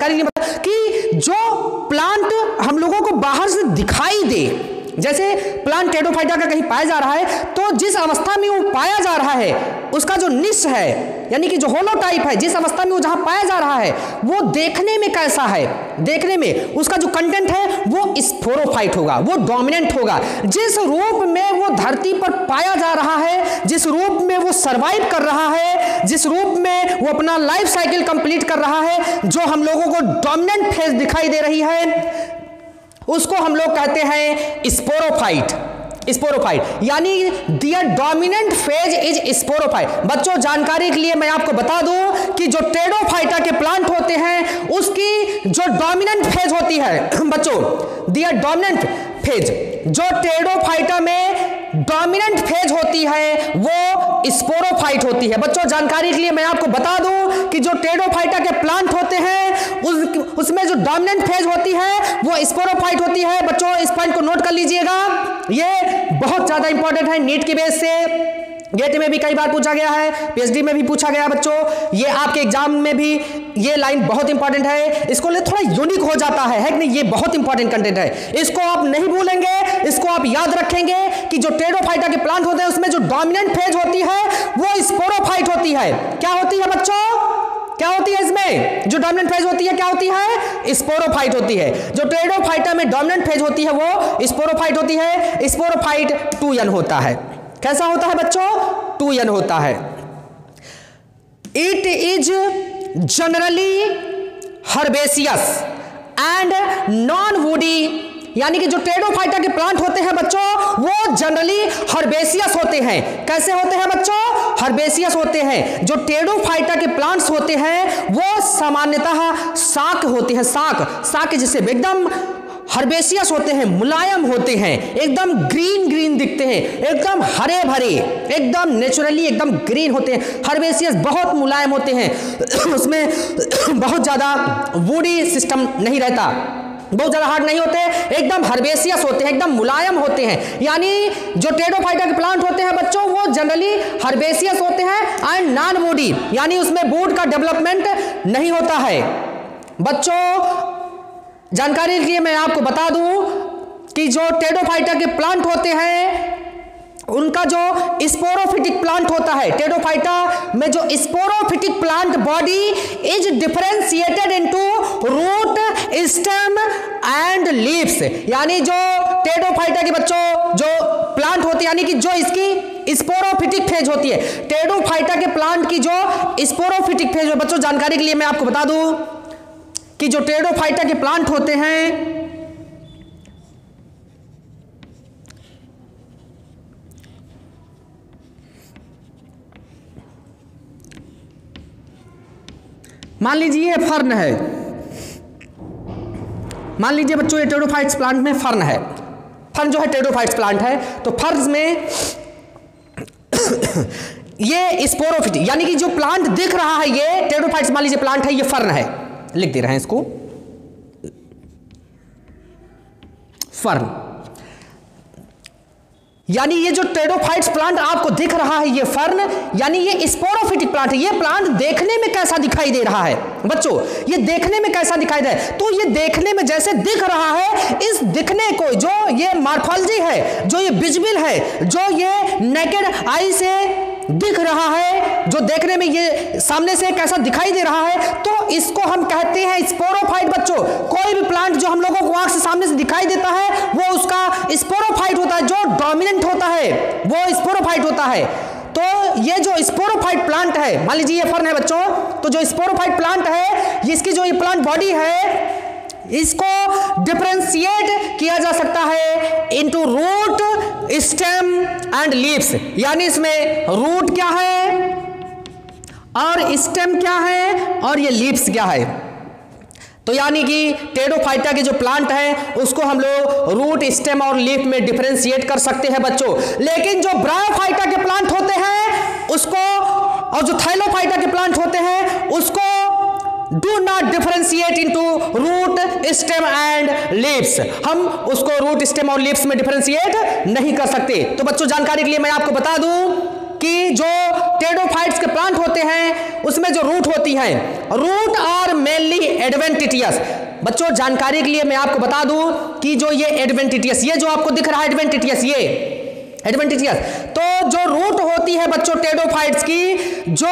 जानकारी के लिए कि जो प्लांट हम लोगों को बाहर से दिखाई दे, जैसे प्लांट टेरोफाइटा का कहीं पाया जा रहा है, तो जिस अवस्था में वो पाया जा रहा है उसका जो निश है, यानी कि जो होलोटाइप है, जिस अवस्था में वो जहां पाया जा रहा है वो देखने में कैसा है, देखने में उसका जो कंटेंट है वो स्पोरोफाइट होगा, वो डोमिनेंट होगा। जिस रूप में वो धरती पर पाया जा रहा है, जिस रूप में वो सर्वाइव कर रहा है, जिस रूप में वो अपना लाइफ साइकिल कंप्लीट कर रहा है, जो हम लोगों को डोमिनेंट फेज दिखाई दे रही है, उसको हम लोग कहते हैं स्पोरोफाइट। स्पोरोफाइट यानी दियर डोमिनेंट फेज इज स्पोरोफाइट। बच्चों जानकारी के लिए मैं आपको बता दूं कि जो टेरोफाइटा के प्लांट होते हैं उसकी जो डोमिनेंट फेज होती है बच्चों, दियर डोमिनेंट फेज, जो टेरोफाइटा में डोमिनेंट फेज होती है वो स्पोरोफाइट होती है। बच्चों जानकारी के लिए मैं आपको बता दूं कि जो टेरोफाइटा के प्लांट होते हैं उसमें जो डोमिनेंट फेज होती है वो स्पोरोफाइट होती है। बच्चों इस पॉइंट को नोट कर लीजिएगा, ये बहुत ज्यादा इंपॉर्टेंट है। नीट की बेस से गेट में भी कई बार पूछा गया है, पीएचडी में भी पूछा गया बच्चों, ये आपके एग्जाम में भी ये लाइन बहुत इंपॉर्टेंट है। इसको लिए थोड़ा यूनिक हो जाता है कि नहीं, ये बहुत इंपॉर्टेंट कंटेंट है, इसको आप नहीं भूलेंगे, इसको आप याद रखेंगे कि जो टेरोफाइटा के प्लांट होते हैं उसमें जो डोमिनेंट फेज होती है वो स्पोरोफाइट होती है। क्या होती है बच्चों, क्या होती है इसमें जो डोमिनेंट फेज होती है, क्या होती है, स्पोरोफाइट होती है। जो टेरोफाइटा में डोमिनेंट फेज होती है वो स्पोरोफाइट होती है। स्पोरोफाइट 2n होता है। कैसा होता है बच्चों, 2n होता है। It is generally herbaceous and non woody, यानी कि जो टेरोफाइटा के प्लांट होते हैं बच्चों वो जनरली हर्बेसियस होते हैं। कैसे होते हैं बच्चों, हर्बेसियस होते हैं। जो टेरोफाइटा के प्लांट्स होते हैं वो सामान्यतः शाक होते हैं, शाक जैसे एकदम हर्बेसियस होते हैं, मुलायम होते हैं, एकदम ग्रीन ग्रीन दिखते हैं, एकदम हरे भरे, एकदम नेचुरली एकदम ग्रीन होते हैं। हर्बेसियस बहुत मुलायम होते हैं, उसमें बहुत ज्यादा वुडी सिस्टम नहीं रहता, बहुत ज्यादा हार्ड नहीं होते, एकदम हर्बेसियस होते हैं, एकदम मुलायम होते हैं। यानी जो टेरोफाइटा के प्लांट होते हैं बच्चों वो जनरली हर्बेसियस होते हैं एंड नॉन वुडी, यानी उसमें वुड का डेवलपमेंट नहीं होता है। बच्चों जानकारी के लिए मैं आपको बता दूं कि जो टेरोफाइटा के प्लांट होते हैं उनका जो स्पोरोफिटिक प्लांट होता है, टेरोफाइटा में जो sporophytic plant body is differentiated into root, stem and leaves. यानी जो टेरोफाइटा के बच्चों जो प्लांट होते हैं, यानी कि जो इसकी स्पोरोफिटिक फेज होती है, टेरोफाइटा के प्लांट की जो स्पोरोफिटिक फेज है बच्चों, जानकारी के लिए मैं आपको बता दूं कि जो टेरोफाइटा के प्लांट होते हैं मान लीजिए ये फर्न है, मान लीजिए बच्चों ये टेरोफाइट्स प्लांट में फर्न है, फर्न जो है टेरोफाइट्स प्लांट है, तो फर्न में ये स्पोरोफिटिक यानी कि जो प्लांट दिख रहा है ये टेरोफाइट्स मान लीजिए प्लांट है, ये फर्न है, लिख दे रहे हैं इसको फर्न। यानी ये जो टेरोफाइट्स प्लांट आपको दिख रहा है ये फर्न, यानी ये स्पोरोफिटिक प्लांट है। ये प्लांट देखने में कैसा दिखाई दे रहा है बच्चों, ये देखने में कैसा दिखाई दे रहा है, तो ये देखने में जैसे दिख रहा है, इस दिखने को जो ये मॉर्फोलॉजी है, जो ये विजुअल है, जो ये नेकेड आई से दिख रहा है, जो देखने में ये सामने से कैसा दिखाई दे रहा है, तो इसको हम कहते हैं स्पोरोफाइट। बच्चों कोई भी प्लांट जो हम लोगों को आंख से सामने से दिखाई देता है वो उसका स्पोरोफाइट होता है, जो डोमिनेंट होता है वो स्पोरोफाइट होता है। तो ये जो स्पोरोफाइट प्लांट है, मान लीजिए ये फर्न है बच्चों, तो जो स्पोरोफाइट प्लांट है इसकी जो ये प्लांट बॉडी है इसको डिफरेंशिएट किया जा सकता है into root, stem and leaves. यानी इसमें रूट क्या है और स्टेम क्या है और ये लीव्स क्या है। तो यानी कि टेरोफाइटा के जो प्लांट है उसको हम लोग रूट, स्टेम और लीफ में डिफरेंशिएट कर सकते हैं बच्चों। लेकिन जो ब्रायोफाइटा के प्लांट होते हैं उसको, और जो थाइलोफाइटा के प्लांट होते हैं उसको do not differentiate into root, stem and leaves. हम उसको रूट, स्टेम और लीव्स में डिफरेंशिएट नहीं कर सकते। तो बच्चों जानकारी के लिए मैं आपको बता दूं कि जो टेरिडोफाइट्स के प्लांट होते हैं उसमें जो रूट होती है, रूट आर मेनली एडवेंटिटियस। बच्चों जानकारी के लिए मैं आपको बता दूं कि जो ये एडवेंटिटियस, ये जो आपको दिख रहा है एडवेंटिटियस, ये एडवेंटिटियस, तो जो रूट होती है बच्चों टेरिडोफाइट्स की, जो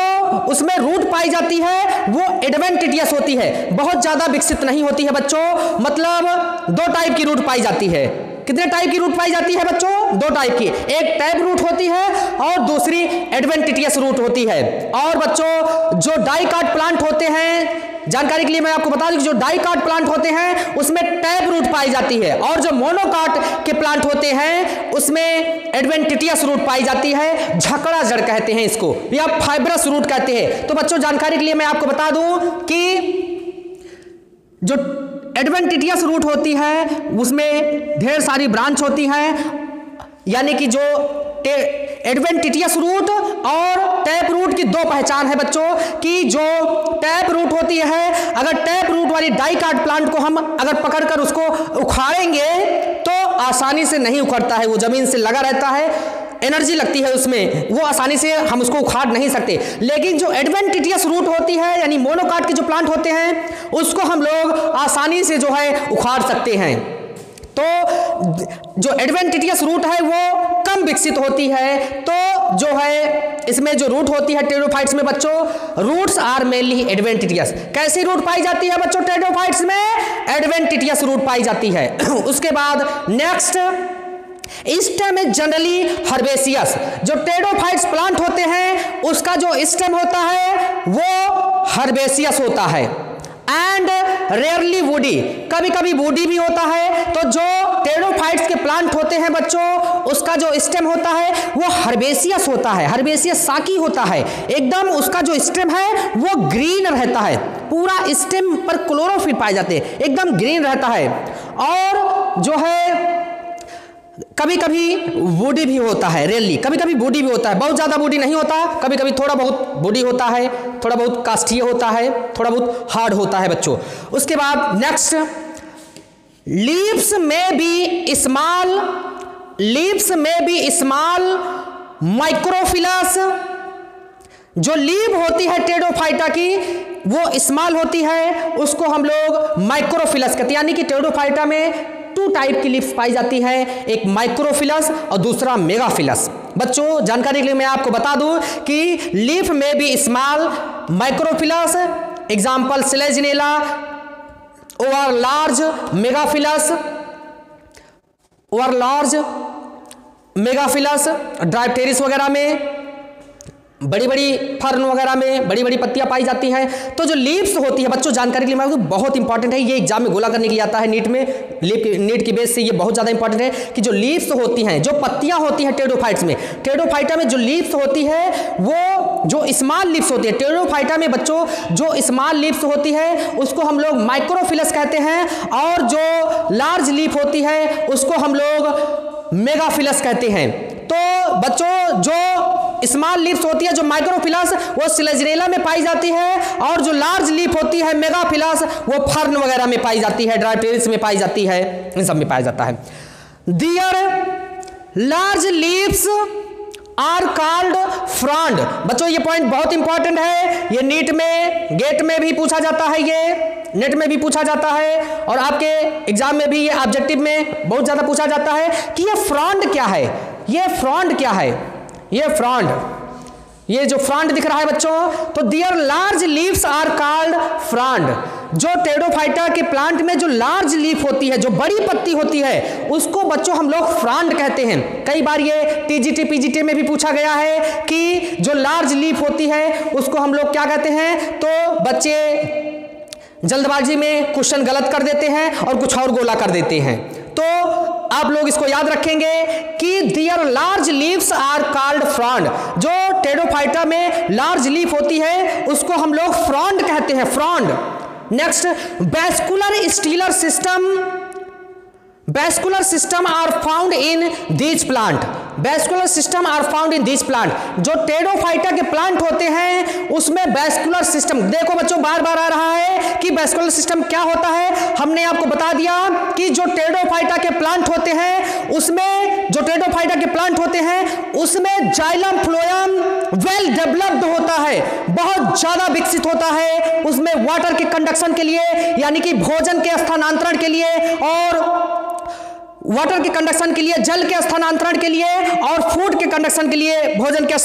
उसमें रूट पाई जाती है वो एडवेंटिटियस होती है, बहुत ज्यादा विकसित नहीं होती है बच्चों। मतलब दो टाइप की रूट पाई जाती है। कितने टाइप की रूट पाई जाती है बच्चों? दो टाइप की, एक टैब रूट होती है और दूसरी एडवेंटिटियस रूट होती है। और बच्चों जो डाइकाट प्लांट होते हैं, जानकारी के लिए मैं आपको बता दूं कि जो डाइकाट प्लांट होते हैं उसमें टैब रूट पाई जाती है, और जो मोनोकाट के प्लांट होते हैं उसमें एडवेंटिटियस रूट पाई जाती है। झकड़ा जड़ कहते हैं इसको, या फाइब्रस रूट कहते हैं। तो बच्चों जानकारी के लिए मैं आपको बता दूं कि जो एडवेंटिटियस रूट होती है उसमें ढेर सारी ब्रांच होती हैं, यानी कि जो एडवेंटिटियस रूट और टैप रूट की दो पहचान है बच्चों, कि जो टैप रूट होती है, अगर टैप रूट वाली डाइकाट प्लांट को हम अगर पकड़कर उसको उखाड़ेंगे तो आसानी से नहीं उखड़ता है, वो जमीन से लगा रहता है, एनर्जी लगती है उसमें, वो आसानी से हम उसको उखाड़ नहीं सकते। लेकिन जो एडवेंटिटियस रूट होती है यानी मोनोकाट के जो प्लांट होते हैं उसको हम लोग आसानी से जो है उखाड़ सकते हैं। तो जो एडवेंटिटियस रूट है वो कम विकसित होती है। तो जो है इसमें जो रूट होती है टेरिडोफाइट्स में बच्चों, रूट्स आर मेनली एडवेंटिटियस। कैसी रूट पाई जाती है बच्चों टेरिडोफाइट्स में? एडवेंटिटियस रूट पाई जाती है। उसके बाद next, stem is generally herbaceous. जो टेरिडोफाइट्स प्लांट होते हैं उसका जो स्टेम होता है वो हर्बेसियस होता है, एंड रेयरली वुडी, कभी कभी वुडी भी होता है। तो जो टेरिडोफाइट्स के प्लांट होते हैं बच्चों उसका जो स्टेम होता है वो हर्बेसियस होता है, हर्बेसियस साकी होता है एकदम। उसका जो स्टेम है वो ग्रीन रहता है, पूरा स्टेम पर क्लोरोफिल पाए जाते हैं, एकदम ग्रीन रहता है। और जो है कभी कभी बूडी भी होता है, रेयरली कभी कभी बूडी भी होता है, बहुत ज़्यादा बूडी नहीं होता, कभी कभी थोड़ा बहुत बूडी होता है, थोड़ा बहुत काष्ठीय होता है, थोड़ा बहुत हार्ड होता है बच्चों। उसके बाद नेक्स्ट, लीव्स में भी स्मॉल, लीव्स में भी स्मॉल माइक्रोफिलस। जो लीव होती है टेरिडोफाइटा की वो स्मॉल होती है, उसको हम लोग माइक्रोफिलस कहते हैं। यानी कि टेरिडोफाइटा में टू टाइप की लीव्स पाई जाती है, एक माइक्रोफिलस और दूसरा मेगाफिलस। बच्चों जानकारी के लिए मैं आपको बता दूं कि लीफ में भी small microphyllous, example Selaginella, over large megaphyllous, over large megaphyllous, Dryopteris वगैरह में, बड़ी बड़ी फर्न वगैरह में बड़ी बड़ी पत्तियां पाई जाती हैं। तो जो लीव्स होती है बच्चों जानकारी के लिए मैं बहुत इंपॉर्टेंट है, ये एग्जाम में गोला करने के लिए आता है नीट में, नीट की बेस से ये बहुत ज़्यादा इंपॉर्टेंट है कि जो लीव्स होती हैं, जो पत्तियां होती हैं टेरिडोफाइट्स में, टेरिडोफाइटा में जो लीव्स होती है वो जो स्मॉल लीव्स होती है टेरिडोफाइटा में बच्चों, जो स्मॉल लीव्स होती है उसको हम लोग माइक्रोफिलस कहते हैं, और जो लार्ज लीफ होती है उसको हम लोग मेगाफिलस कहते हैं। तो बच्चों जो स्मॉल लीव्स होती है, जो माइक्रोफिलस, वो सिलेजिनेला में पाई जाती है, और जो लार्ज लीफ होती है मेगाफिलस वो फर्न वगैरह में पाई जाती है, ड्राइप्टेरिस में पाई जाती है, इन सब में पाया जाता है। Their large leaves are called frond. बच्चों ये पॉइंट बहुत इंपॉर्टेंट है, ये नीट में, गेट में भी पूछा जाता है, ये नेट में भी पूछा जाता है, और आपके एग्जाम में भी ये ऑब्जेक्टिव में बहुत ज्यादा पूछा जाता है कि ये फ्रॉन्ड क्या है, ये फ्रॉन्ड क्या है, ये फ्रॉन्ड, ये जो फ्रॉन्ड दिख रहा है बच्चों, तो their large leaves are called frond. जो टेरिडोफाइटा के प्लांट में जो लार्ज लीफ होती है, जो बड़ी पत्ती होती है, उसको बच्चों हम लोग फ्रॉन्ड कहते हैं। कई बार ये टीजीटी पीजीटी में भी पूछा गया है कि जो लार्ज लीफ होती है उसको हम लोग क्या कहते हैं। तो बच्चे जल्दबाजी में क्वेश्चन गलत कर देते हैं और कुछ और गोला कर देते हैं, तो आप लोग इसको याद रखेंगे कि their large leaves are called frond. जो टेरिडोफाइटा में लार्ज लीफ होती है उसको हम लोग फ्रॉन्ड कहते हैं, frond. Next, vascular stelar system, vascular system are found in these plant, vascular system are found in these plant. जो टेरिडोफाइटा के प्लांट होते हैं उसमें वैस्कुलर सिस्टम, देखो बच्चों बार बार आ रहा है कि वैस्कुलर सिस्टम क्या होता है, हमने आपको बता दिया कि जो टेरिडोफाइटा के प्लांट होते हैं उसमें जो टेरिडोफाइटा के प्लांट होते हैं उसमें जाइलम फ्लोएम वेल डेवलप्ड होता है, बहुत ज्यादा विकसित होता है। उसमें वाटर के कंडक्शन के लिए यानी कि भोजन के स्थानांतरण के लिए और वाटर के कंडक्शन के लिए, जल के स्थानांतरण के लिए और फूड के कंडक्शन के लिए, भोजन के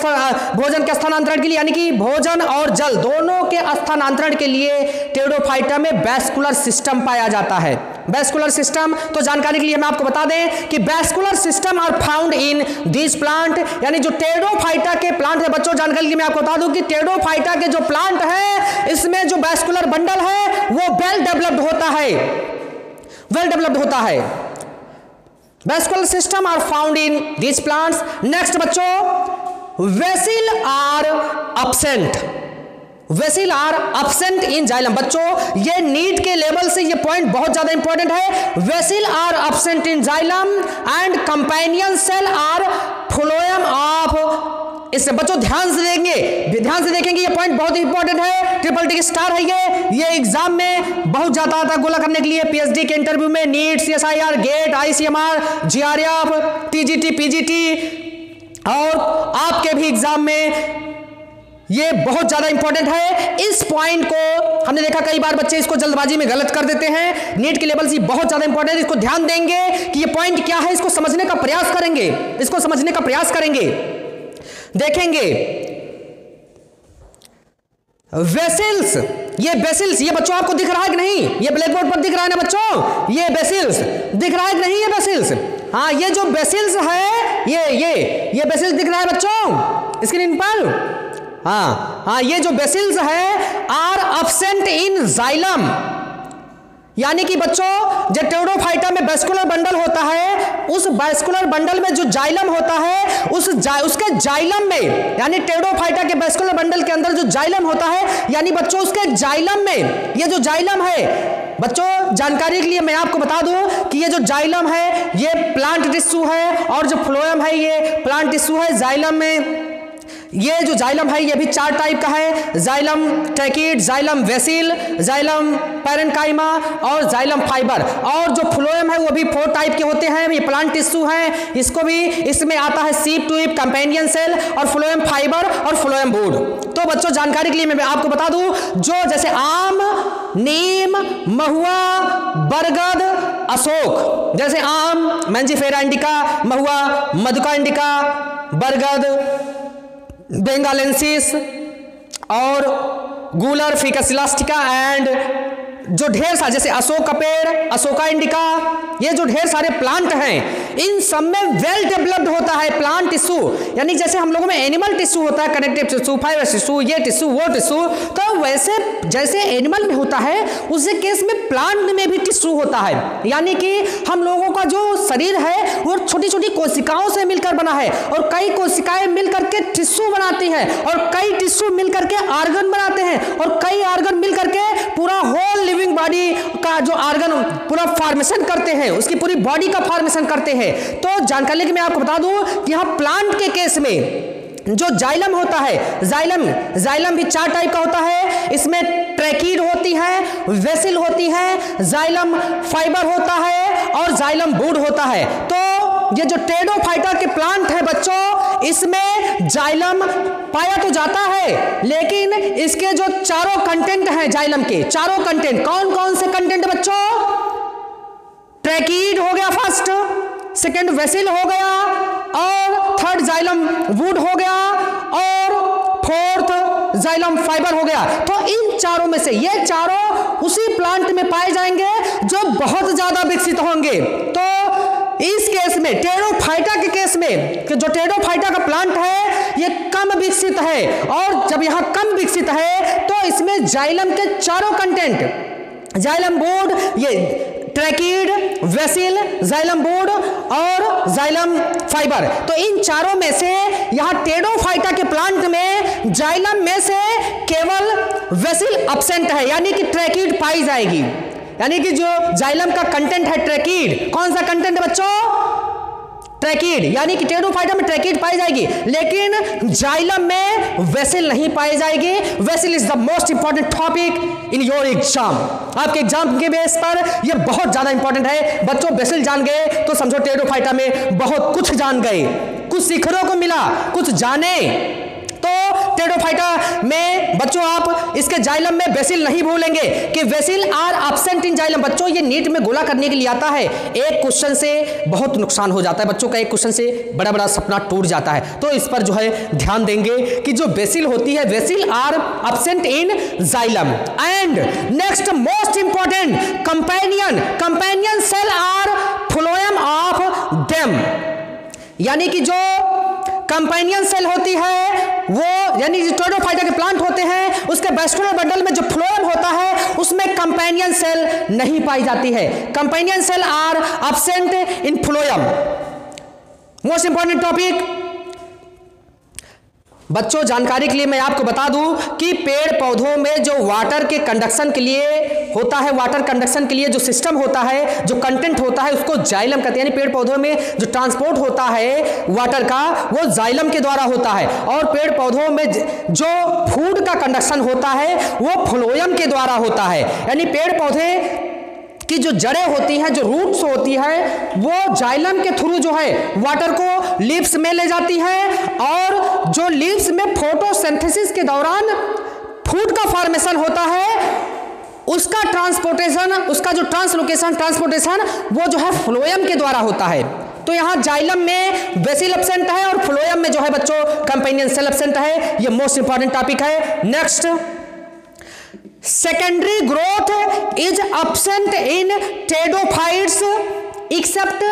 स्थानांतरण के लिए यानी कि भोजन और जल दोनों के स्थानांतरण के लिए टेरिडोफाइटा में वैस्कुलर सिस्टम पाया जाता है। वैस्कुलर सिस्टम, तो जानकारी के लिए मैं आपको बता दें कि vascular system are found in this plant, यानी जो टेरिडोफाइटा के प्लांट है बच्चों, जानकारी के लिए मैं आपको बता दूं कि टेरिडोफाइटा के जो प्लांट है इसमें जो वैस्कुलर बंडल है वो वेल डेवलप्ड होता है, वेल डेवलप्ड होता है। Vascular system are found in these plants. Next बच्चों, vessel are absent. Vessel are absent in xylem. बच्चों ये नीट के लेवल से ये पॉइंट बहुत ज्यादा इंपॉर्टेंट है। Vessel are absent in xylem and companion cell are phloem of, इससे बच्चों ध्यान से देखेंगे, ये पॉइंट बहुत इंपॉर्टेंट है, ट्रिपल टी स्टार है ये एग्जाम में बहुत ज्यादा आता है गोला करने के लिए, पीएचडी के इंटरव्यू में, NEET, CSIR, GATE, ICMR, JRF, TGT, PGT और आपके भी एग्जाम में ये बहुत ज्यादा इंपॉर्टेंट है। इस पॉइंट को हमने देखा कई बार बच्चे इसको जल्दबाजी में गलत कर देते हैं, नीट के लेवल से बहुत ज्यादा इंपॉर्टेंट है। इसको ध्यान देंगे कि ये पॉइंट क्या है, इसको समझने का प्रयास करेंगे, देखेंगे। वेसल्स, ये वेसल्स, ये बच्चों आपको दिख रहा है कि नहीं, ये ब्लैक बोर्ड पर दिख रहा है ना बच्चों, ये वेसल्स दिख रहा है कि नहीं, ये वेसल्स, हाँ ये जो वेसल्स है ये वेसल्स दिख रहा है बच्चों स्क्रीन पर, हाँ ये जो वेसल्स है आर एब्सेंट इन जाइलम, यानी कि बच्चों जो टेरिडोफाइटा में वैस्कुलर बंडल होता है उस वैस्कुलर बंडल में जो जाइलम होता है उसके जाइलम में, यानी टेरिडोफाइटा के वैस्कुलर बंडल के अंदर जो जाइलम होता है, यानी बच्चों उसके जाइलम में ये जो जाइलम है बच्चों, जानकारी के लिए मैं आपको बता दूं कि ये जो जाइलम है ये प्लांट टिश्यू है और जो फ्लोएम है ये प्लांट टिश्यू है। जाइलम में ये जो जाइलम है ये भी 4 टाइप का है, xylem tracheid, xylem vessel, xylem parenchyma और जाइलम फाइबर, और जो फ्लोएम है वो भी 4 टाइप के होते हैं, ये प्लांट टिश्यू है। इसको भी इसमें आता है सीप ट्यूब, कंपेनियन सेल और फ्लोएम फाइबर और फ्लोएम वुड। तो बच्चों जानकारी के लिए मैं आपको बता दूं, जो जैसे आम, नीम, महुआ, बरगद, अशोक, जैसे आम मैंजीफेरा इंडिका, महुआ मधुका इंडिका, बरगद बेंगालेंसिस और गूलर फिकसिलास्टिका एंड जो ढेर सारे जैसे अशोक का पेड़, अशोका इंडिका, ये जो ढेर सारे प्लांट हैं इन सब में वेल डेवलप्ड होता है प्लांट टिश्यू, यानी जैसे हम लोगों में एनिमल टिश्यू होता है, कनेक्टिव टिश्यू, फाइबर टिश्यू, ये टिश्यू वो टिश्यू, तो वैसे जैसे एनिमल में होता है उसी केस में प्लांट में भी टिश्यू होता है, यानी कि हम लोगों का जो शरीर है वो छोटी छोटी कोशिकाओं से मिलकर बना है और कई कोशिकाएं मिलकर के टिश्यू बनाती हैं और कई टिश्यू मिलकर के आर्गन बनाते हैं और कई आर्गन मिलकर के पूरा होल लिविंग बॉडी का जो आर्गन पूरा फॉर्मेशन करते हैं, उसकी पूरी बॉडी का फॉर्मेशन करते हैं। तो जानकारी के मैं आपको बता दूं कि यहां प्लांट के केस में जो जाइलम होता है, जाइलम भी 4 टाइप का होता है, इसमें ट्रैकिड होती है, वेसिल होती है, जाइलम फाइबर होता है और जाइलम वुड होता है। तो ये जो टेरिडोफाइटा के प्लांट है बच्चों, इसमें जाइलम पाया तो जाता है, लेकिन इसके जो चारों कंटेंट हैं जाइलम के, चारों कंटेंट कौन कौन से कंटेंट बच्चों? ट्रैकिड हो गया फर्स्ट, सेकंड वेसिल हो गया और थर्ड जाइलम वुड हो गया और फोर्थ जाइलम फाइबर हो गया। तो इन चारों में से ये चारों उसी प्लांट में पाए जाएंगे जो बहुत ज्यादा विकसित होंगे। तो इस केस में टेरिडोफाइटा के केस में कि जो टेरिडोफाइटा का प्लांट है ये कम विकसित है, और जब यहां कम विकसित है तो इसमें जाइलम के चारों कंटेंट, जाइलम बोर्ड, ये ट्रैकिड, वेसिल, जाइलम बोर्ड और जाइलम फाइबर, तो इन चारों में से यहां टेरिडोफाइटा के प्लांट में जाइलम में से केवल वेसिल एब्सेंट है, यानी कि ट्रैकिड पाई जाएगी, यानी कि जो जाइलम का कंटेंट है ट्रैकिड, कौन सा कंटेंट है बच्चों? ट्रैकिड, यानी कि टेरिडोफाइटा में ट्रैकिड पाई जाएगी, लेकिन जाइलम में वेसिल नहीं पाई जाएगी। Vessel is the most important topic in your exam. आपके एग्जाम के बेस पर यह बहुत ज्यादा इंपॉर्टेंट है। बच्चों वेसिल जान गए तो समझो टेरिडोफाइटा में बहुत कुछ जान गए, कुछ सीखने को मिला, कुछ जाने। तो टेरिडोफाइटा में बच्चों आप इसके जाइलम में वेसिल नहीं भूलेंगे कि vessel are absent in xylem. बच्चों ये नीट में गोला करने के लिए आता है, एक क्वेश्चन से बहुत नुकसान हो जाता है बच्चों का, एक क्वेश्चन से बड़ा बड़ा सपना टूट जाता है। तो इस पर जो है ध्यान देंगे कि जो वेसिल होती है, vessel are absent in xylem. And next most important, companion cell are phloem of them, यानी कि जो कंपेनियन सेल होती है वो, यानी जो टेरिडोफाइटा के प्लांट होते हैं उसके वेस्कुलर बंडल में जो फ्लोएम होता है उसमें कंपेनियन सेल नहीं पाई जाती है। Companion cell are absent in phloem. Most important topic बच्चों, जानकारी के लिए मैं आपको बता दूं कि पेड़ पौधों में जो वाटर के कंडक्शन के लिए होता है, वाटर कंडक्शन के लिए जो सिस्टम होता है, जो कंटेंट होता है, उसको जाइलम कहते हैं। यानी पेड़ पौधों में जो ट्रांसपोर्ट होता है वाटर का वो जाइलम के द्वारा होता है, और पेड़ पौधों में जो फूड का कंडक्शन होता है वो फ्लोएम के द्वारा होता है। यानी पेड़ पौधे की जो जड़ें होती हैं, जो रूट्स होती है, वो जाइलम के थ्रू जो है वाटर को लीव्स में ले जाती है, और जो लीव्स में फोटोसिंथेसिस के दौरान फूड का फॉर्मेशन होता है उसका ट्रांसपोर्टेशन, उसका जो ट्रांसपोर्टेशन वो जो है फ्लोएम के द्वारा होता है। तो यहां जाइलम में वेसिल एब्सेंट है और फ्लोएम में जो है बच्चों कंपेनियन सेल एब्सेंट है। ये मोस्ट इंपॉर्टेंट टॉपिक है। Next, secondary growth is absent in pteridophytes except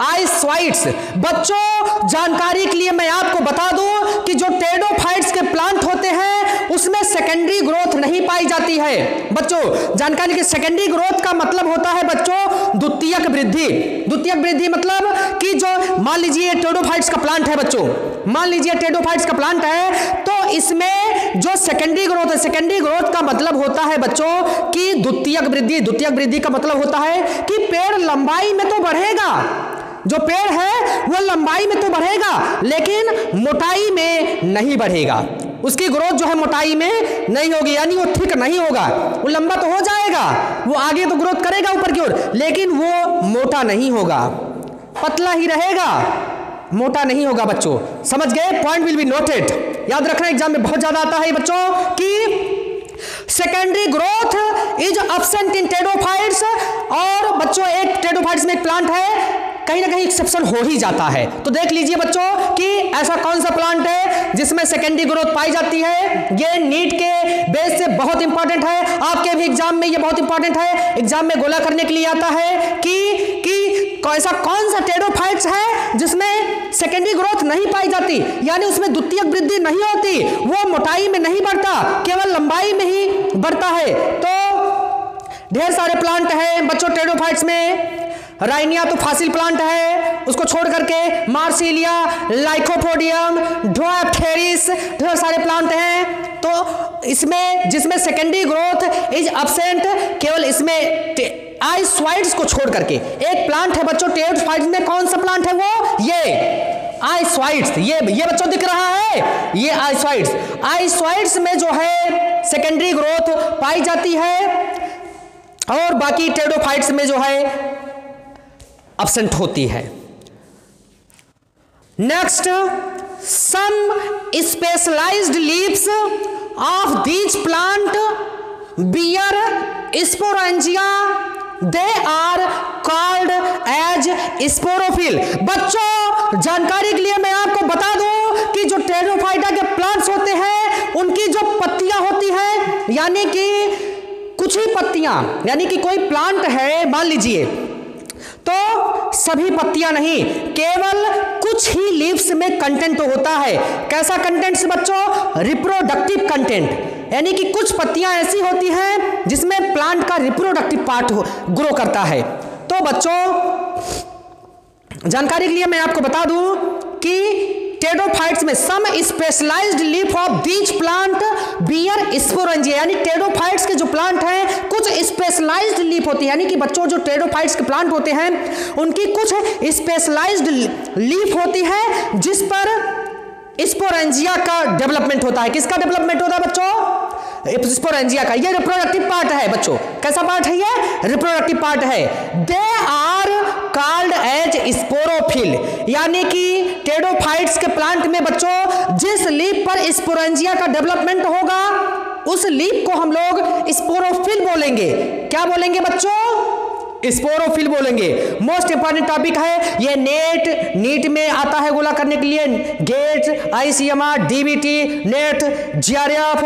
Isoetes. बच्चों जानकारी के लिए मैं आपको बता दूं कि जो टेरिडोफाइट्स के प्लांट होते हैं उसमें सेकेंडरी ग्रोथ नहीं पाई जाती है। बच्चों जानकारी की सेकेंडरी ग्रोथ का मतलब होता है बच्चों द्वितीयक वृद्धि। द्वितीयक वृद्धि मतलब कि जो मान लीजिए टेरिडोफाइट्स का प्लांट है, बच्चों मान लीजिए टेरिडोफाइट्स का प्लांट है, तो इसमें जो सेकेंडरी ग्रोथ है, सेकेंडरी ग्रोथ का मतलब होता है बच्चों कि द्वितीयक वृद्धि। द्वितीयक वृद्धि का मतलब होता है कि पेड़ लंबाई में तो बढ़ेगा, जो पेड़ है वो लंबाई में तो बढ़ेगा लेकिन मोटाई में नहीं बढ़ेगा। उसकी ग्रोथ जो है मोटाई में नहीं होगी, यानी वो थिक नहीं होगा। वो लंबा तो हो जाएगा, वो आगे तो ग्रोथ करेगा ऊपर की ओर, लेकिन वो मोटा नहीं होगा, पतला ही रहेगा, मोटा नहीं होगा। बच्चों समझ गए? पॉइंट विल बी नोटेड, याद रखना, एग्जाम में बहुत ज्यादा आता है बच्चों कि secondary growth is absent in pteridophytes. और बच्चों एक टेरिडोफाइट्स में एक प्लांट है, कहीं ना कहीं एक्सेप्शन हो ही जाता है। तो देख लीजिए बच्चों कि ऐसा कौन सा प्लांट है जिसमें सेकेंडरी ग्रोथ पाई जाती है। ये नीट के बेस से बहुत इंपॉर्टेंट है, आपके भी एग्जाम में ये बहुत इंपॉर्टेंट है। एग्जाम में गोला करने के लिए आता है कि ऐसा कौन सा टेरिडोफाइट्स है जिसमें सेकेंडरी ग्रोथ नहीं पाई जाती, यानी उसमें द्वितीयक वृद्धि नहीं होती, वो मोटाई में नहीं बढ़ता, केवल लंबाई में ही बढ़ता है। तो ढेर सारे प्लांट हैं बच्चों टेरिडोफाइट्स में। राइनिया तो फासिल प्लांट है, उसको छोड़ करके मार्सिलिया, लाइकोपोडियम, ड्वाइप्टेरिस, ढेर सारे प्लांट हैं। तो इसमें जिसमें सेकेंडरी ग्रोथ इज एब्सेंट, केवल इसमें आइसोइड्स को छोड़ करके एक प्लांट है बच्चों टेरिडोफाइट्स में। कौन सा प्लांट है वो? ये आइसोइड्स। ये बच्चों दिख रहा है, ये आइसोइड्स। आइसोइड्स में जो है सेकेंडरी ग्रोथ पाई जाती है और बाकी टेरिडोफाइट्स में जो है एब्सेंट होती है। Next, some specialized leaves of these plant bear sporangia, they are called as sporophyll. बच्चों जानकारी के लिए मैं आपको बता दूं कि जो टेरिडोफाइटा के प्लांट्स होते हैं उनकी जो पत्तियां होती हैं, यानी कि कुछ ही पत्तियां, यानी कि कोई प्लांट है मान लीजिए, तो सभी पत्तियां नहीं, केवल कुछ ही लीव्स में कंटेंट तो होता है। कैसा कंटेंट बच्चों? रिप्रोडक्टिव कंटेंट, यानी कि कुछ पत्तियां ऐसी होती हैं जिसमें प्लांट का रिप्रोडक्टिव पार्ट ग्रो करता है। तो बच्चों जानकारी के लिए मैं आपको बता दूं कि टेडोफाइट्स में some specialised leaf of these plant bear sporangia, यानी टेडोफाइट्स के जो प्लांट हैं कुछ स्पेशलाइज्ड लीफ होती है, यानी कि बच्चों जो टेडोफाइट्स के प्लांट होते हैं उनकी कुछ स्पेशलाइज्ड लीफ होती है जिस पर स्पोरेंजिया का डेवलपमेंट होता है। किसका डेवलपमेंट होता है बच्चों? स्पोरेंजिया का। ये रिप्रोडक्टिव पार्ट है बच्चों। कैसा पार्ट है ये? रिप्रोडक्टिव पार्ट है। They are called as sporophyll, यानी कि टेडोफाइट्स के प्लांट में बच्चों जिस लीफ पर स्पोरेंजिया का डेवलपमेंट होगा उस लीफ को हम लोग स्पोरोफिल बोलेंगे। क्या बोलेंगे बच्चों? स्पोरोफिल बोलेंगे। मोस्ट इंपॉर्टेंट टॉपिक है ये। नीट में आता है गोला करने के लिए। GATE, ICMR, DBT, NET, JRF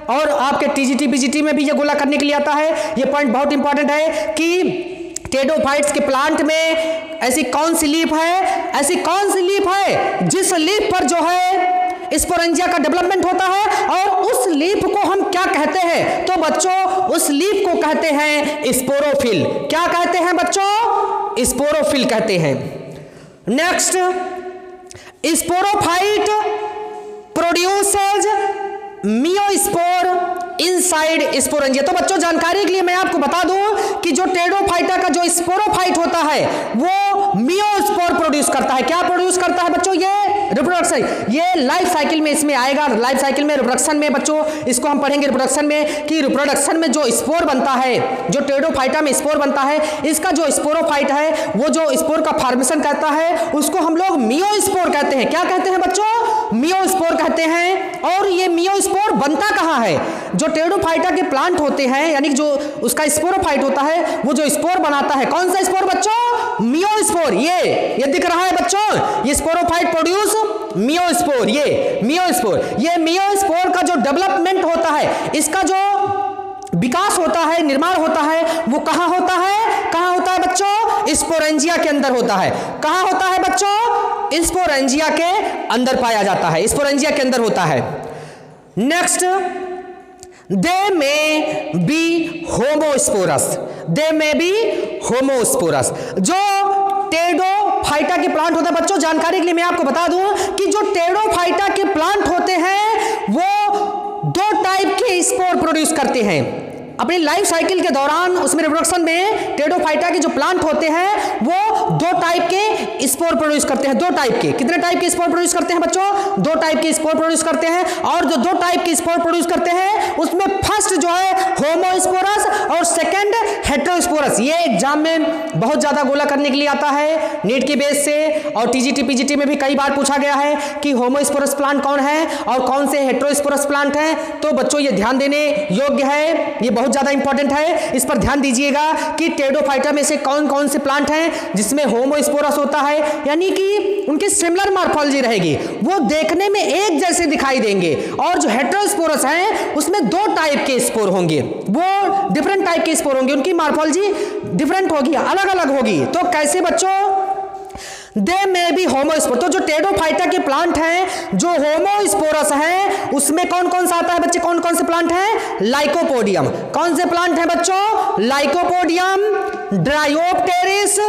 और आपके टीजीटी पीजीटी में भी ये गोला करने के लिए आता है। ये पॉइंट बहुत इंपॉर्टेंट है कि टेडोफाइट्स के प्लांट में ऐसी कौन सी लीफ है, ऐसी कौन सी लीफ है जिस लीफ पर जो है स्पोरेंजिया का डेवलपमेंट होता है और उस लीफ को हम क्या कहते हैं? तो बच्चों उस लीफ को कहते हैं स्पोरोफिल। क्या कहते हैं बच्चों? स्पोरोफिल कहते हैं। Next, sporophyte produces meiospore inside sporangia. तो बच्चों जानकारी के लिए मैं आपको बता दूं कि जो टेडोफाइटा का जो स्पोरोफाइट होता है वो मियोस्पोर प्रोड्यूस करता है। क्या प्रोड्यूस करता है बच्चों? ये रिप्रोडक्शन। ये लाइफ साइकिल में इसमें आएगा। लाइफ साइकिल में रिप्रोडक्शन में बच्चों इसको हम पढ़ेंगे रिप्रोडक्शन में कि रिप्रोडक्शन में जो स्पोर बनता है, जो टेडोफाइटा में स्पोर बनता है, इसका जो स्पोरोफाइट है वो जो स्पोर का फॉर्मेशन करता है उसको हम लोग मियोस्पोर कहते हैं। क्या कहते हैं बच्चों? मियोस्पोर कहते हैं। और ये मियोस्पोर बनता कहाँ है? जो टेडोफाइटा के प्लांट होते हैं यानी जो उसका स्पोरोफाइट होता है वो जो स्पोर बनाता है, कौन सा स्पोर बच्चों? मियोस्पोर। ये दिख रहा है बच्चों, ये स्पोरोफाइट प्रोड्यूस मियोस्पोर। ये मियोस्पोर का जो डेवलपमेंट होता है, इसका जो विकास होता है, निर्माण होता है, वो कहां होता है? कहां होता है बच्चों? स्पोरेंजिया के अंदर होता है। कहां होता है बच्चों? स्पोरेंजिया के अंदर पाया जाता है, स्पोरेंजिया के अंदर होता है। Next, they may be homosporous. They may be homosporous. जो टेडोफाइटा के प्लांट होता है बच्चों, जानकारी के लिए मैं आपको बता दूं कि जो टेडोफाइटा के प्लांट होते हैं वो दो टाइप के स्पोर प्रोड्यूस करते हैं अपनी लाइफ साइकिल के दौरान। उसमें रिप्रोडक्शन में टेडोफाइटा के जो प्लांट होते हैं वो दो टाइप के स्पोर प्रोड्यूस करते हैं। दो टाइप के। कितने टाइप के स्पोर प्रोड्यूस करते हैं बच्चों? दो टाइप के स्पोर प्रोड्यूस करते हैं। और जो दो टाइप के स्पोर प्रोड्यूस करते हैं उसमें फर्स्ट जो है होमोस्पोरस और सेकंड हेटेरोस्पोरस। ये एग्जाम में बहुत ज्यादा गोला करने के लिए आता है नीट के बेस से, और टीजीटी पीजीटी में भी कई बार पूछा गया है कि होमोस्पोरस प्लांट कौन है और कौन से हेटेरोस्पोरस प्लांट हैं। तो बच्चों ये ध्यान देने योग्य है, ये बहुत ज्यादा इंपॉर्टेंट है, इस पर ध्यान दीजिएगा कि टेडोफाइटा में से कौन कौन से प्लांट हैं जिसमें होमोस्पोरस होता है, यानी कि उनकी सिमिलर मॉर्फोलॉजी रहेगी, वो देखने में एक जैसे दिखाई देंगे। और जो हेटेरोस्पोरस हैं उसमें दो टाइप के स्पोर होंगे, वो डिफरेंट टाइप के स्पोर होंगे, उनकी मॉर्फोलॉजी डिफरेंट होगी, अलग अलग होगी। तो कैसे बच्चों? दे में भी होमोस्पोर। तो जो टेडोफाइटा के प्लांट हैं जो होमोस्पोरस हैं उसमें कौन कौन सा आता है बच्चे? कौन कौन से प्लांट हैं? लाइकोपोडियम। कौन से प्लांट हैं बच्चों? लाइकोपोडियम, ड्रायोप्टेरिस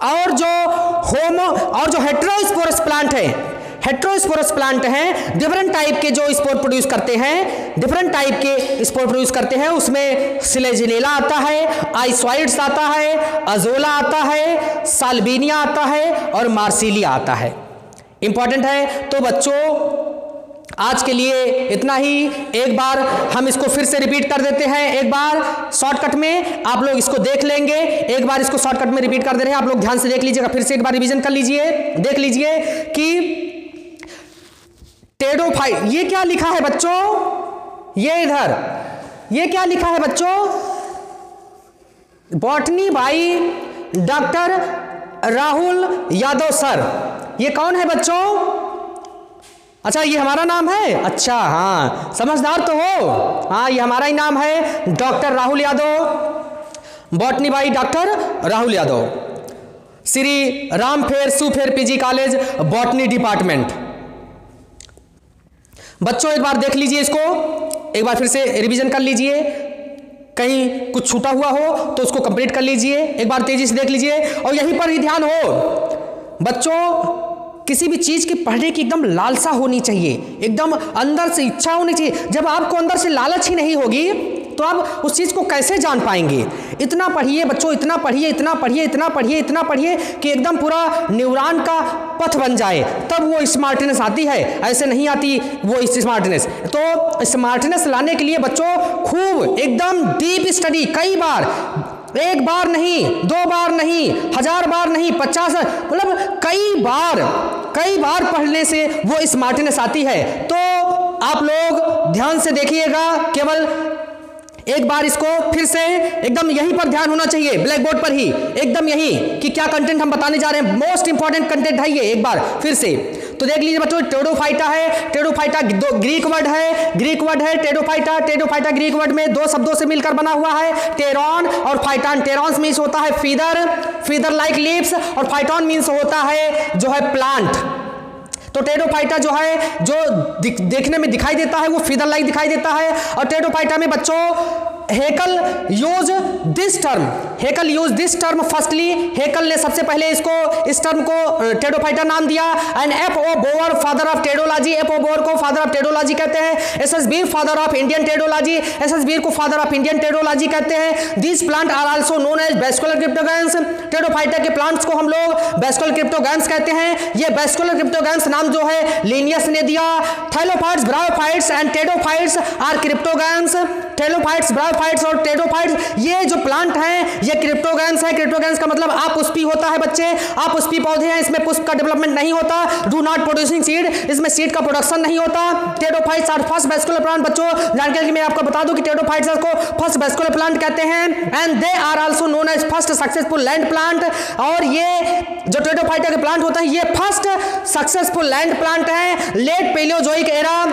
और जो हेटेरोस्पोरस प्लांट है, हेटेरोस्पोरस प्लांट हैं, डिफरेंट टाइप के जो स्पोर प्रोड्यूस करते हैं, डिफरेंट टाइप के स्पोर प्रोड्यूस करते हैं। उसमें सिलेजिनेला आता है, आइसोइड्स आता है, अजोला आता है, साल्विनिया आता है और मार्सिलिया आता है। इंपॉर्टेंट है। तो बच्चों आज के लिए इतना ही। एक बार हम इसको फिर से रिपीट कर देते हैं, एक बार शॉर्टकट में आप लोग इसको देख लेंगे। एक बार इसको शॉर्टकट में रिपीट कर दे रहे हैं, आप लोग ध्यान से देख लीजिएगा, फिर से एक बार रिवीजन कर लीजिए। देख लीजिए कि टेडोफाइट, ये क्या लिखा है बच्चों? ये इधर ये क्या लिखा है बच्चों? Botany by doctor Rahul Yadav sir. ये कौन है बच्चों? अच्छा ये हमारा नाम है। अच्छा हाँ, समझदार तो हो। हाँ ये हमारा ही नाम है, doctor Rahul Yadav, botany by doctor Rahul Yadav, Shri Rampher Sufer PG college, botany department. बच्चों एक बार देख लीजिए इसको, एक बार फिर से रिवीजन कर लीजिए, कहीं कुछ छूटा हुआ हो तो उसको कंप्लीट कर लीजिए, एक बार तेजी से देख लीजिए और यहीं पर ही ध्यान हो। बच्चों किसी भी चीज़ की पढ़ने की एकदम लालसा होनी चाहिए, एकदम अंदर से इच्छा होनी चाहिए। जब आपको अंदर से लालच ही नहीं होगी तो आप उस चीज़ को कैसे जान पाएंगे। इतना पढ़िए बच्चों, इतना पढ़िए, इतना पढ़िए, इतना पढ़िए, इतना पढ़िए कि एकदम पूरा न्यूरॉन का पथ बन जाए, तब वो स्मार्टनेस आती है, ऐसे नहीं आती वो स्मार्टनेस। तो स्मार्टनेस लाने के लिए बच्चों खूब एकदम डीप स्टडी, कई बार, एक बार नहीं, 2 बार नहीं, 1000 बार नहीं, 50, मतलब कई बार पढ़ने से वो स्मार्टनेस आती है। तो आप लोग ध्यान से देखिएगा, केवल एक बार इसको फिर से एकदम यहीं पर ध्यान होना चाहिए, ब्लैक बोर्ड पर ही, एकदम यहीं कि क्या कंटेंट हम बताने जा रहे हैं। मोस्ट इंपॉर्टेंट कंटेंट है ये, एक बार फिर से तो देख लीजिए बच्चों। टेरोफाइटा है, टेरोफाइटा दो ग्रीक वर्ड है टेरोफाइटा। टेरोफाइटा ग्रीक वर्ड में 2 शब्दों से मिलकर बना हुआ है, टेरॉन और फाइटान। टेरॉन्स मीन्स होता है फीदर लाइक लीव्स, और फाइटॉन मीन्स होता है जो है प्लांट। तो टेरोफाइटा जो है, जो देखने में दिखाई देता है वो फीदर लाइक दिखाई देता है। और टेरोफाइटा में बच्चों Haeckel use this term firstly. Haeckel ने सबसे पहले इस टर्म को टेरोफाइटा नाम दिया। And F.O. Bower father of pteridology, F.O. Bower को फादर ऑफ टेरोलॉजी कहते हैं। S S. Bir father of Indian pteridology, S S. Bir को फादर ऑफ इंडियन टेरोलॉजी कहते हैं। This plant are also known as vascular cryptogams. Pteridophyta के plants को हम लोग वेस्कुलर क्रिप्टोगैंस कहते हैं। ये वेस्कुलर क्रिप्टोगैंस नाम जो है लिनियस ने दिया। Thallophytes, bryophytes and pteridophytes are cryptogams. Thallophytes, bryophytes और टेरोफाइट्स, ये जो प्लांट हैं ये क्रिप्टोगैंस है। क्रिप्टोगैंस का मतलब अपुष्पी होता है बच्चे, अपुष्पी पौधे हैं, इसमें पुष्प का डेवलपमेंट नहीं होता। डू नॉट प्रोड्यूसिंग सीड, इसमें सीड का प्रोडक्शन नहीं होता। टेरोफाइट्स आर फर्स्ट वेस्कुलर प्लांट। बच्चों जानकारी के मैं आपको बता दूं कि टेरोफाइट्स को फर्स्ट वेस्कुलर प्लांट कहते हैं। And they are also known as first successful land plant. और ये जो टेरोफाइटा के प्लांट होते हैं ये फर्स्ट सक्सेसफुल लैंड प्लांट है। Late paleozoic era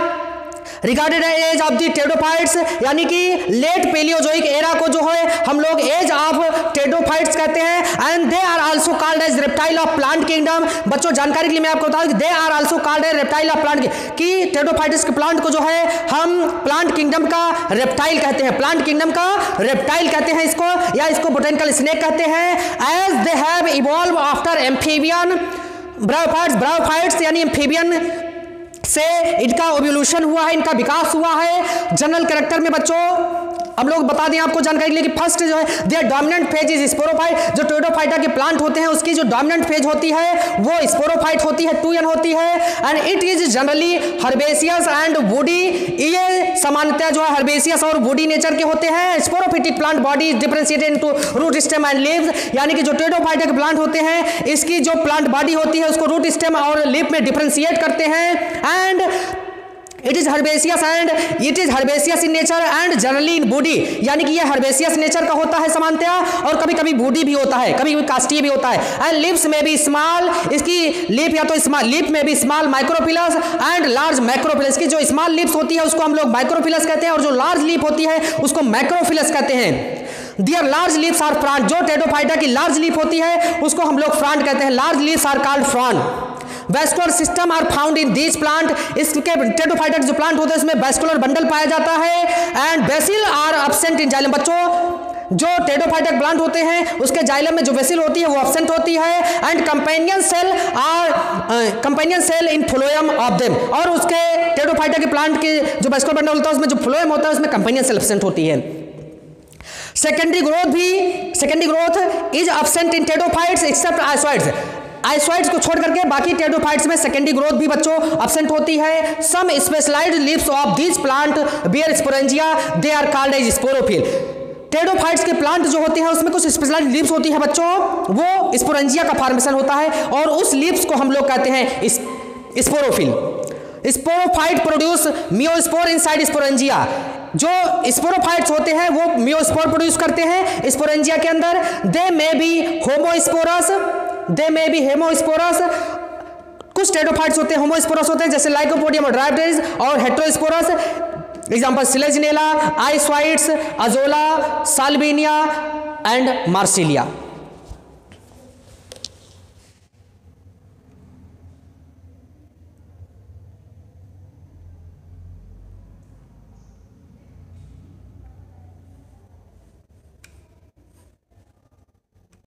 regarded age of the pteridophytes, यानी कि लेट पेलियोजोइक एरा को जो है हम लोग एज ऑफ टेरोफाइट्स कहते हैं। And they are also called as reptile of plant kingdom. बच्चों जानकारी के लिए मैं आपको बता दूं कि they are also called as reptile of plant, कि टेरोफाइट्स के प्लांट को जो है हम प्लांट किंगडम का रेप्टाइल कहते हैं, प्लांट किंगडम का रेप्टाइल कहते हैं इसको, या इसको बोटेनिकल स्नेक कहते हैं। As they have evolve after amphibian bryophytes, यानी एम्फीबियन से इनका ओव्यूलेशन हुआ है, इनका विकास हुआ है। जनरल कैरेक्टर में बच्चों हम लोग बता दें आपको जानकारी के लिए कि फर्स्ट जो है their dominant phase is sporophyte. जो टेरोफाइटा के प्लांट होते हैं उसकी जो डोमिनेंट फेज होती है वो स्पोरोफाइट होती है, 2n होती है। And it is generally herbaceous and woody. ये सामान्यतः जो है हर्बेसियस और वुडी नेचर के होते हैं। Sporophytic plant body is differentiated into root stem and leaves, यानी कि जो टेरोफाइटा के प्लांट होते हैं इसकी जो प्लांट बॉडी होती है उसको रूट स्टेम और लीफ में डिफरेंशिएट करते हैं। And it is herbaceous in nature and generally in body, यानी कि ये हर्बेसियस नेचर का होता है सामान्यतः, और कभी कभी बूडी भी होता है, कभी कभी कास्टीय भी होता है। एंड लीव्स में भी स्मॉल, इसकी लीफ या तो स्मॉल, लीफ में भी स्मॉल माइक्रोफिलस एंड लार्ज मैक्रोफिलस। की जो स्मॉल लीव्स होती है उसको हम लोग माइक्रोफिलस कहते हैं, और जो लार्ज लीफ होती है उसको मैक्रोफिलस कहते हैं। दियर लार्ज लीव्स आर फ्रॉन्ट, जो टेरोफाइटा की लार्ज लीफ होती है उसको हम लोग फ्रॉन्ट कहते हैं। Large leaves are called frond. Vascular system are found in this plant, इसके टेरोफाइटा जो प्लांट होते हैं इसमें वेस्कुलर बंडल पाया जाता है। And vessel are absent in xylem. बच्चों जो टेरोफाइटा प्लांट होते हैं उसके जाइलम में जो वेसिल होती है वो एब्सेंट होती है। And companion cell in phloem of them, और उसके टेरोफाइटा के प्लांट के जो वेस्कुलर बंडल होता है उसमें जो फ्लोएम होता है उसमें कंपेनियन सेल एब्सेंट होती है। Secondary growth is absent in pteridophytes except isoetes. Isoetes को छोड़ करके बाकी टेरोफाइट्स में सेकेंडरी ग्रोथ भी बच्चों एब्सेंट होती है। Some specialized leaves of this plant bear sporangia, they are called as sporophyll. Pteridophytes के प्लांट जो होते हैं उसमें कुछ स्पेशलाइज्ड लीव्स होती है बच्चों, वो स्पोरेंजिया का फॉर्मेशन होता है, और उस लीव्स को हम लोग कहते हैं sporophyll. Sporophyte produce meiospore inside sporangia. जो स्पोरोफाइट्स होते हैं वो मियोस्पोर प्रोड्यूस करते हैं स्पोरेंजिया के अंदर। दे मे बी हेमोस्पोरस, कुछ टेरोफाइट्स होते हैं होमोस्पोरस होते हैं, जैसे लाइकोपोडियम और ड्राइप्टेरिस, और heterosporous example selaginella, isoetes, azolla, salvinia and Marsilea.